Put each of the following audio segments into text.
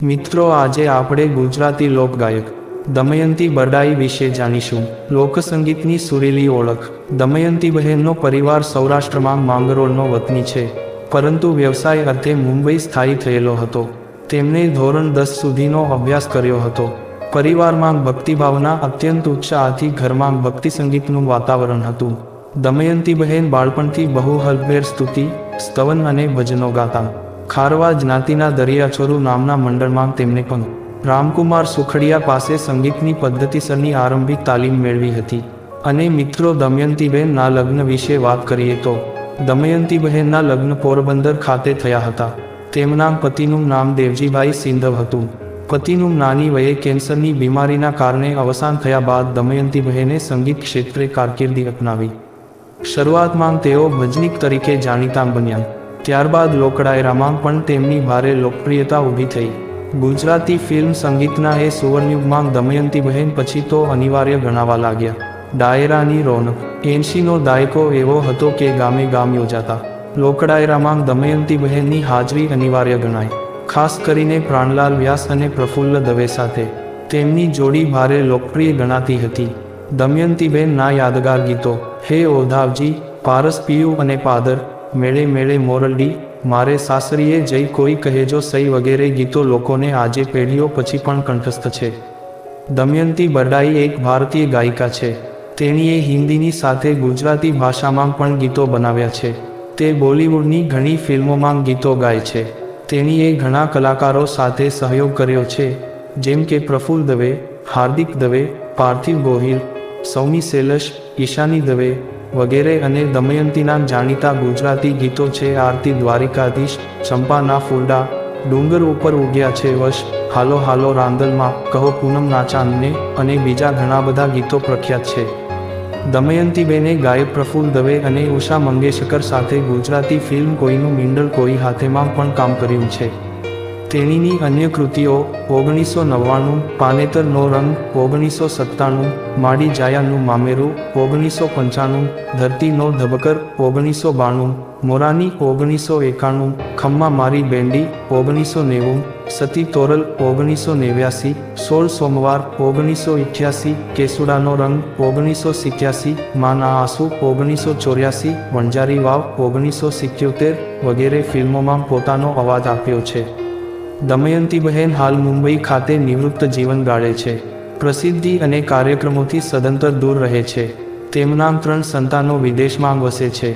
મિત્રો, આજે આપણે ગુજરાતી લોકગાયક દમયંતી બરડાઈ વિશે જાણીશું. લોકસંગીતની સુરીલી ઓળખ. દમયંતી બહેનનો પરિવાર સૌરાષ્ટ્રમાં માંગરોળનો વતની છે, પરંતુ વ્યવસાય અર્થે મુંબઈ સ્થાયી થયેલો હતો. તેમણે ધોરણ 10 સુધીનો અભ્યાસ કર્યો હતો. પરિવારમાં ભક્તિભાવના અત્યંત ઉચ્ચ આથી ઘરમાં ભક્તિ સંગીતનું વાતાવરણ હતું. દમયંતી બહેન બાળપણથી બહુ હલભેર સ્તુતિ, સ્તવન અને ભજનો ગાતા. ખારવા જ્ઞાતિના દરિયાચોરુ નામના મંડળમાં તેમણે પણ રામકુમાર સુખડિયા પાસે સંગીતની પદ્ધતિસરની આરંભિક તાલીમ મેળવી હતી. અને મિત્રો, દમયંતીબહેનના લગ્ન વિશે વાત કરીએ તો દમયંતીબહેનના લગ્ન પોરબંદર ખાતે થયા હતા. તેમના પતિનું નામ દેવજીભાઈ સિંધવ હતું. પતિનું નાની વયે કેન્સરની બીમારીના કારણે અવસાન થયા બાદ દમયંતીબહેને સંગીત ક્ષેત્રે કારકિર્દી અપનાવી. શરૂઆતમાં તેઓ ભજનીક તરીકે જાણીતા બન્યા. ત્યારબાદ લોકડાયરામાં પણ તેમની ભારે લોકપ્રિયતા ઊભી થઈ. ગુજરાતી ફિલ્મ સંગીતના એ સુવર્ણયુગમાં દમયંતીબહેન પછી તો અનિવાર્ય ગણાવા લાગ્યા. ડાયરાની રોનક. 80નો દાયકો એવો હતો કે ગામે ગામ યોજાતા લોકડાયરામાં દમયંતીબહેનની હાજરી અનિવાર્ય ગણાય. ખાસ કરીને પ્રાણલાલ વ્યાસ અને પ્રફુલ્લ દવે સાથે તેમની જોડી ભારે લોકપ્રિય ગણાતી હતી. દમયંતીબહેનના યાદગાર ગીતો હે ઓધાવજી, પારસ પિયું અને પાદર, મેળે મેળે મોરલડી, મારે સાસરીએ જઈ કોઈ કહેજો સઈ વગેરે ગીતો લોકોને આજે પેઢીઓ પછી પણ કંઠસ્થ છે. દમયંતી બરડાઈ એક ભારતીય ગાયિકા છે. તેણીએ હિન્દીની સાથે ગુજરાતી ભાષામાં પણ ગીતો બનાવ્યા છે. તે બોલિવૂડની ઘણી ફિલ્મોમાં ગીતો ગાય છે. તેણીએ ઘણા કલાકારો સાથે સહયોગ કર્યો છે, જેમ કે પ્રફુલ્લ દવે, હાર્દિક દવે, પાર્થિવ ગોહિલ, સૌમી સેલશ, ઈશાની દવે વગેરે. અને દમયંતીના જાણીતા ગુજરાતી ગીતો છે આરતી દ્વારિકાધીશ, ચંપાના ફૂલડા, ડુંગર ઉપર ઉગ્યા છે વશ, હાલો હાલો રાંદલમાં, કહો પૂનમના ચાંદને અને બીજા ઘણા બધા ગીતો પ્રખ્યાત છે. દમયંતીબેને ગાયક પ્રફુલ્લ દવે અને ઉષા મંગેશકર સાથે ગુજરાતી ફિલ્મ કોઈનું મીંડળ કોઈ હાથેમાં પણ કામ કર્યું છે. તેણીની અન્ય કૃતિઓ 1999, પાનેતરનો રંગ 1997, માડી જાયાનું મામેરું 1995, ધરતીનો ધબકર 1992, મોરાની 1991, ખમ્મા મારી બેન્ડી 1990, સતી તોરલ 1989, 16 સોમવાર 1988, કેસુડાનો રંગ 1987, માના આંસુ 1984, વણજારી વાવ 1977 વગેરે ફિલ્મોમાં પોતાનો અવાજ આપ્યો છે. દમયંતીબહેન હાલ મુંબઈ ખાતે નિવૃત્ત જીવન ગાળે છે. પ્રસિદ્ધિ અને કાર્યક્રમોથી સદંતર દૂર રહે છે. તેમના 3 સંતાનો વિદેશમાં વસે છે.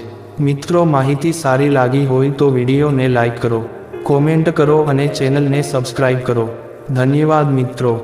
મિત્રો, માહિતી સારી લાગી હોય તો વિડીયોને લાઈક કરો, કોમેન્ટ કરો અને ચેનલને સબસ્ક્રાઈબ કરો. ધન્યવાદ મિત્રો.